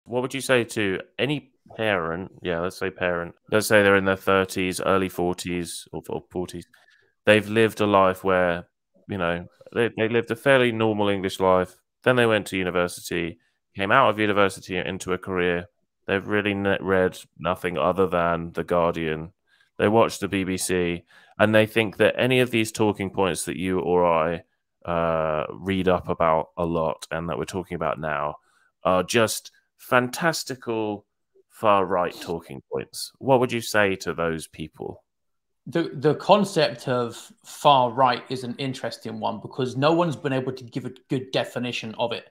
What would you say to any parent? Yeah, let's say parent. Let's say they're in their 30s, early 40s, or 40s. They've lived a life where, they lived a fairly normal English life. Then they went to university, came out of university into a career. They've really read nothing other than The Guardian. They watch the BBC, and they think that any of these talking points that you or I read up about a lot and that we're talking about now are just fantastical far right talking points. What would you say to those people? The concept of far right is an interesting one because no one's been able to give a good definition of it.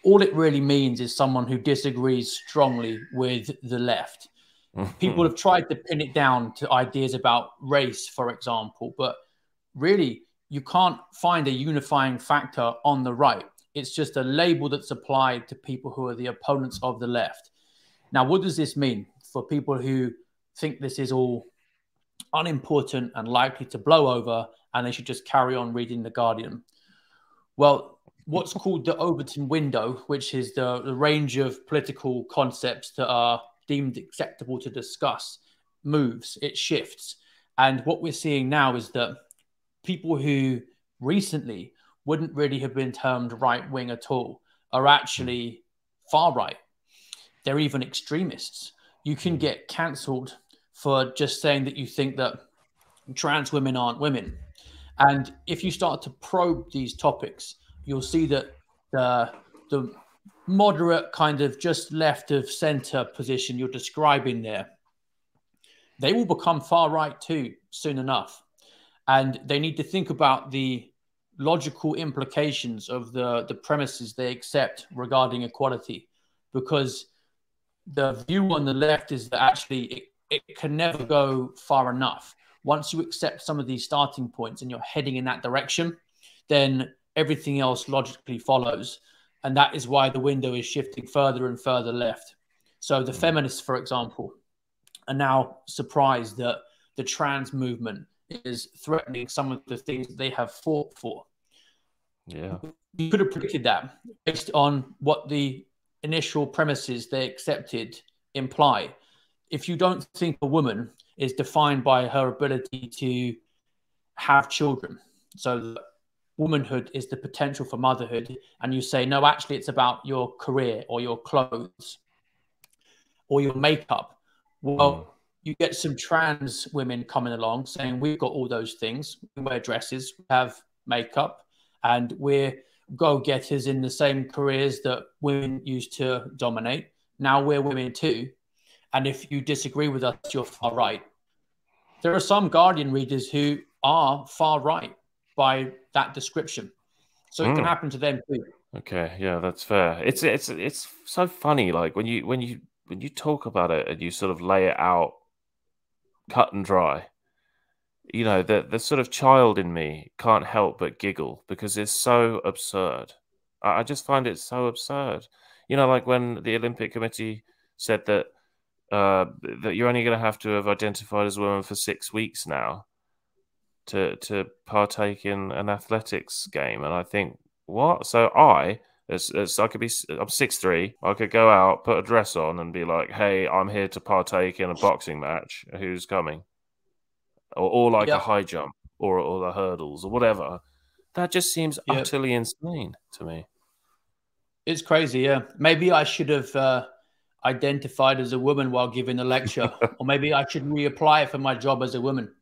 All it really means is someone who disagrees strongly with the left. People have tried to pin it down to ideas about race, for example, but really you can't find a unifying factor on the right. It's just a label that's applied to people who are the opponents of the left. Now, what does this mean for people who think this is all unimportant and likely to blow over and they should just carry on reading The Guardian? Well, what's called the Overton window, which is the range of political concepts that are deemed acceptable to discuss, moves, it shifts. And what we're seeing now is that people who recently wouldn't really have been termed right wing at all are actually far right. They're even extremists. You can get cancelled for just saying that you think that trans women aren't women. And if you start to probe these topics, you'll see that the moderate kind of just left of center position you're describing there, they will become far right too soon enough. And they need to think about the logical implications of the premises they accept regarding equality, because the view on the left is that actually it can never go far enough. Once you accept some of these starting points and you're heading in that direction, then everything else logically follows. And that is why the window is shifting further and further left. So the feminists, for example, are now surprised that the trans movement is threatening some of the things that they have fought for. Yeah. You could have predicted that based on what the initial premises they accepted imply. If you don't think a woman is defined by her ability to have children, so womanhood is the potential for motherhood, and you say, no, actually it's about your career or your clothes or your makeup, well, you get some trans women coming along saying, we've got all those things. We wear dresses, we have makeup, and we're go-getters in the same careers that women used to dominate. Now we're women too. And if you disagree with us, you're far right. There are some Guardian readers who are far right by that description. So it can happen to them too. Okay, yeah, that's fair. It's so funny, like when you talk about it and you sort of lay it out cut and dry. The sort of child in me can't help but giggle because it's so absurd. I just find it so absurd. Like when the Olympic Committee said that that you're only going to have to have identified as a woman for 6 weeks now to partake in an athletics game, and I think, what? So I could be, I'm 6'3", I could go out, put a dress on, and be like, "Hey, I'm here to partake in a boxing match. Who's coming?" Or like a high jump, or the hurdles, or whatever. That just seems utterly insane to me. It's crazy, yeah. Maybe I should have identified as a woman while giving a lecture, or maybe I should reapply for my job as a woman.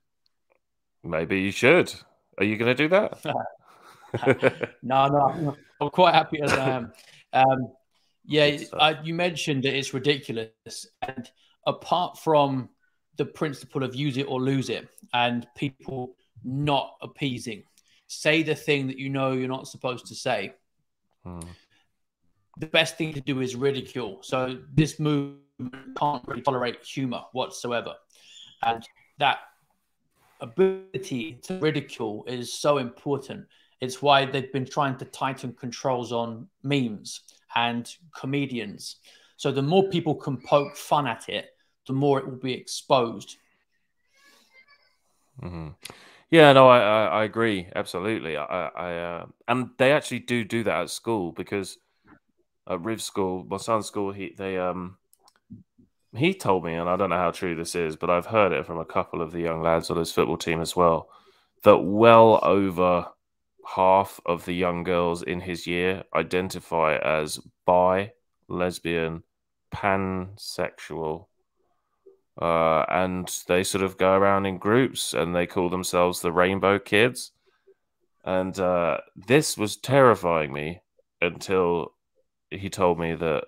Maybe you should. Are you going to do that? No, I'm quite happy as I am. You mentioned that it's ridiculous, and apart from the principle of use it or lose it, and people not appeasing, say the thing that you know you're not supposed to say. The best thing to do is ridicule. So this movement can't really tolerate humor whatsoever, and that ability to ridicule is so important. It's why they've been trying to tighten controls on memes and comedians. So the more people can poke fun at it, the more it will be exposed. Yeah, no, I agree absolutely. And they actually do that at school, because at Riv School, my son's school, he told me, and I don't know how true this is, but I've heard it from a couple of the young lads on his football team as well, that well over half of the young girls in his year identify as bi, lesbian, pansexual, and they sort of go around in groups and they call themselves the Rainbow Kids. And this was terrifying me until he told me that,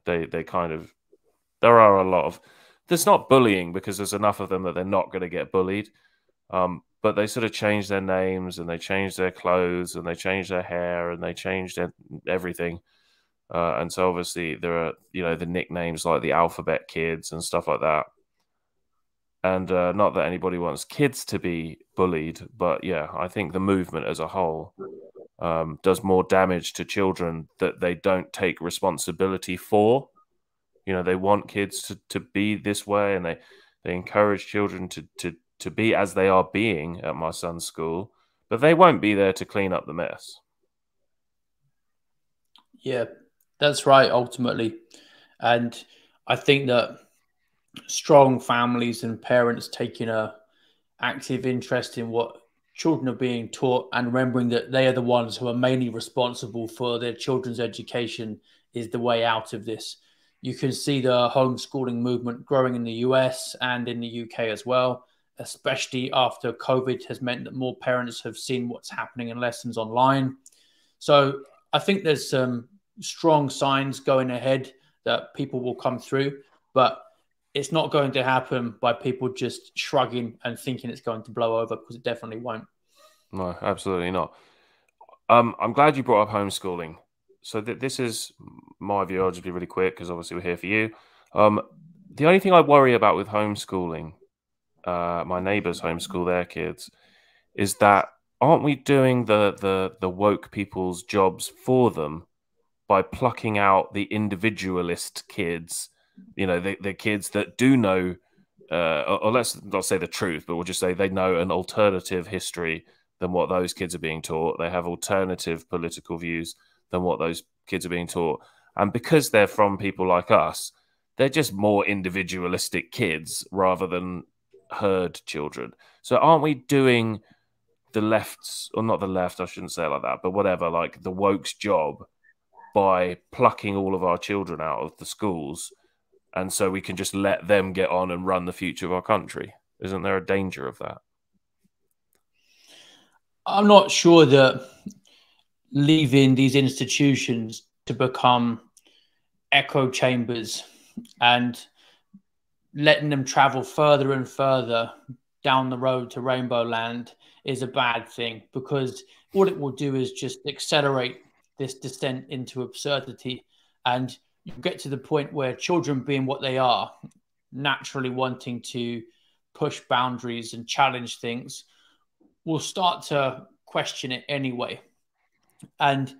they kind of, there are a lot of, there's not bullying because there's enough of them that they're not going to get bullied. But they sort of change their names and they change their clothes and they change their hair and they change everything. And so obviously there are, the nicknames like the Alphabet Kids and stuff like that. And not that anybody wants kids to be bullied, but yeah, I think the movement as a whole does more damage to children that they don't take responsibility for. They want kids to be this way, and they encourage children to be as they are being at my son's school, but they won't be there to clean up the mess. Yeah, that's right, ultimately. And I think that strong families and parents taking a active interest in what children are being taught and remembering that they are the ones who are mainly responsible for their children's education is the way out of this. You can see the homeschooling movement growing in the US and in the UK as well, especially after COVID has meant that more parents have seen what's happening in lessons online. So I think there's some strong signs going ahead that people will come through, but it's not going to happen by people just shrugging and thinking it's going to blow over, because it definitely won't. No, absolutely not. I'm glad you brought up homeschooling. So this is my view. I'll just be really quick because obviously we're here for you. The only thing I worry about with homeschooling, my neighbors homeschool their kids, is that aren't we doing the woke people's jobs for them by plucking out the individualist kids, the kids that do know, or let's not say the truth, but we'll just say they know an alternative history than what those kids are being taught. They have alternative political views than what those kids are being taught. And because they're from people like us, they're just more individualistic kids rather than herd children. So aren't we doing the left's, or not the left, I shouldn't say it like that, but whatever, like the woke's job by plucking all of our children out of the schools, and so we can just let them get on and run the future of our country? Isn't there a danger of that? I'm not sure that leaving these institutions to become echo chambers and letting them travel further and further down the road to Rainbow Land is a bad thing, because all it will do is just accelerate this descent into absurdity. And you get to the point where children, being what they are, naturally wanting to push boundaries and challenge things, will start to question it anyway. And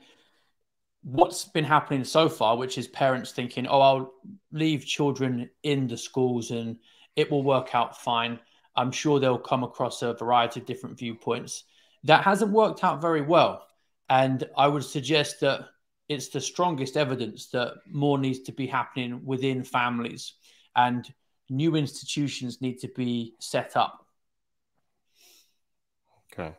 what's been happening so far, which is parents thinking, oh, I'll leave children in the schools and it will work out fine. I'm sure they'll come across a variety of different viewpoints. That hasn't worked out very well. And I would suggest that it's the strongest evidence that more needs to be happening within families, and new institutions need to be set up. Okay.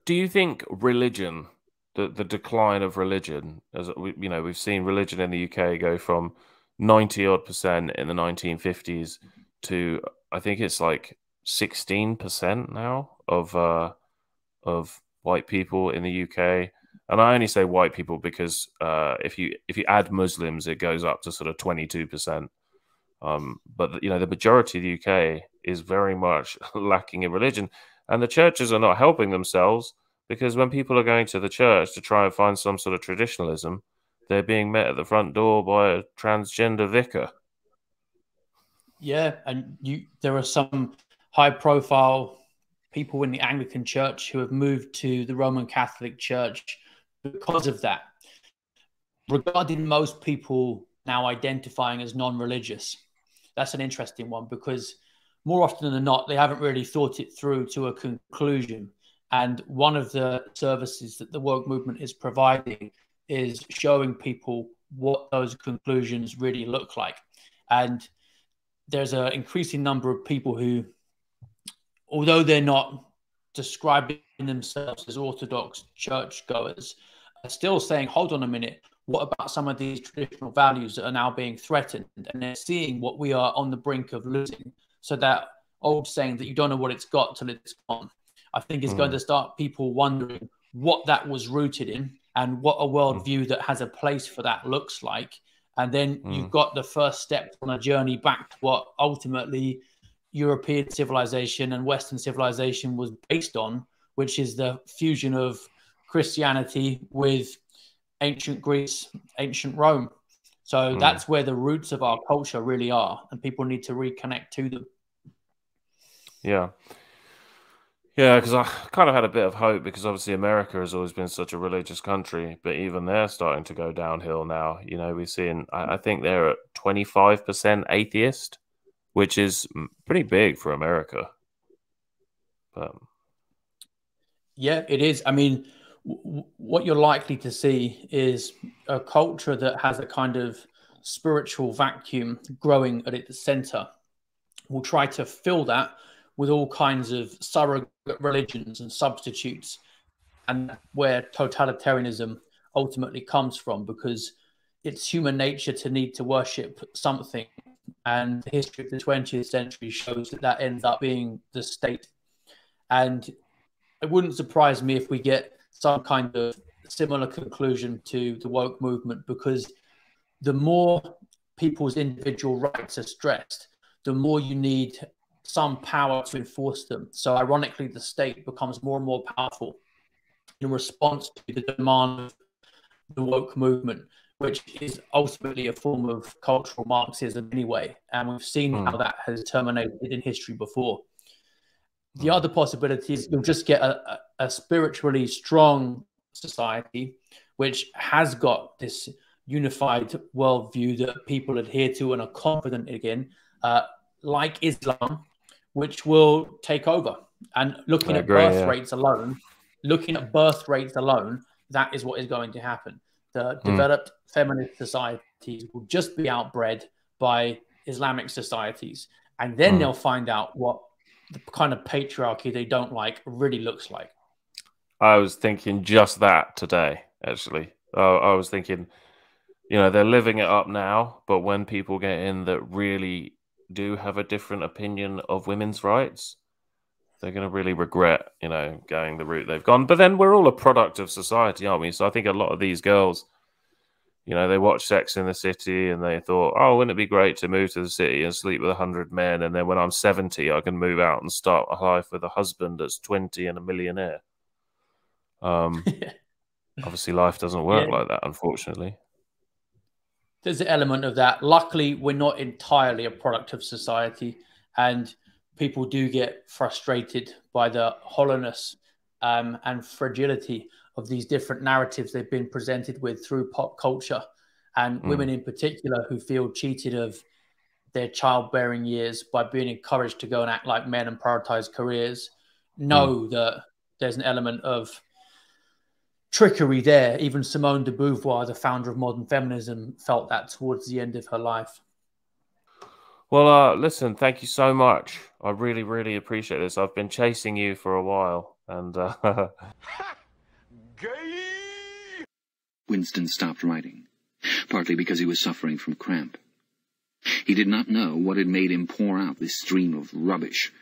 Do you think religion, the decline of religion, as we've seen religion in the UK go from 90 odd percent in the 1950s to, I think it's like 16% now of white people in the UK. And I only say white people because if you add Muslims, it goes up to sort of 22%. But the majority of the UK is very much lacking in religion, and the churches are not helping themselves, because when people are going to the church to try and find some sort of traditionalism, they're being met at the front door by a transgender vicar. Yeah, and there are some high-profile people in the Anglican Church who have moved to the Roman Catholic Church because of that. Regarding most people now identifying as non-religious, that's an interesting one, because more often than not, they haven't really thought it through to a conclusion. And one of the services that the woke movement is providing is showing people what those conclusions really look like. And there's an increasing number of people who, although they're not describing themselves as Orthodox churchgoers, are still saying, hold on a minute, what about some of these traditional values that are now being threatened? And they're seeing what we are on the brink of losing. So that old saying that you don't know what it's got till it's gone, I think is going to start people wondering what that was rooted in and what a worldview that has a place for that looks like. And then you've got the first step on a journey back to what ultimately European civilization and Western civilization was based on, which is the fusion of Christianity with ancient Greece, ancient Rome. So that's where the roots of our culture really are, and people need to reconnect to them. Yeah. Yeah, because I kind of had a bit of hope because obviously America has always been such a religious country, but even they're starting to go downhill now. You know, we're seeing, I think they're at 25% atheist, which is pretty big for America. But yeah, it is. I mean, what you're likely to see is a culture that has a kind of spiritual vacuum growing at its center. Will try to fill that with all kinds of surrogate religions and substitutes, and where totalitarianism ultimately comes from, because it's human nature to need to worship something, and the history of the 20th century shows that that ends up being the state. And it wouldn't surprise me if we get some kind of similar conclusion to the woke movement, because the more people's individual rights are stressed, the more you need some power to enforce them. So ironically, the state becomes more and more powerful in response to the demand of the woke movement, which is ultimately a form of cultural Marxism anyway. And we've seen how that has terminated in history before. The other possibility is you'll just get a spiritually strong society, which has got this unified worldview that people adhere to and are confident again, like Islam, which will take over. And looking at birth rates alone, that is what is going to happen. The developed feminist societies will just be outbred by Islamic societies. And then they'll find out what the kind of patriarchy they don't like really looks like. I was thinking just that today, actually. I was thinking, you know, they're living it up now, but when people get in that really do have a different opinion of women's rights, they're going to really regret, you know, going the route they've gone. But then we're all a product of society, aren't we? So I think a lot of these girls, you know, they watch Sex in the City and they thought, oh, wouldn't it be great to move to the city and sleep with 100 men? And then when I'm 70, I can move out and start a life with a husband that's 20 and a millionaire. Obviously, life doesn't work like that, unfortunately. There's an element of that. Luckily, we're not entirely a product of society, and people do get frustrated by the hollowness and fragility of these different narratives they've been presented with through pop culture, and women in particular who feel cheated of their childbearing years by being encouraged to go and act like men and prioritize careers, know that there's an element of trickery there. Even Simone de Beauvoir, the founder of modern feminism, felt that towards the end of her life. Well, listen, thank you so much. I really, really appreciate this. I've been chasing you for a while, and Winston stopped writing, partly because he was suffering from cramp. He did not know what had made him pour out this stream of rubbish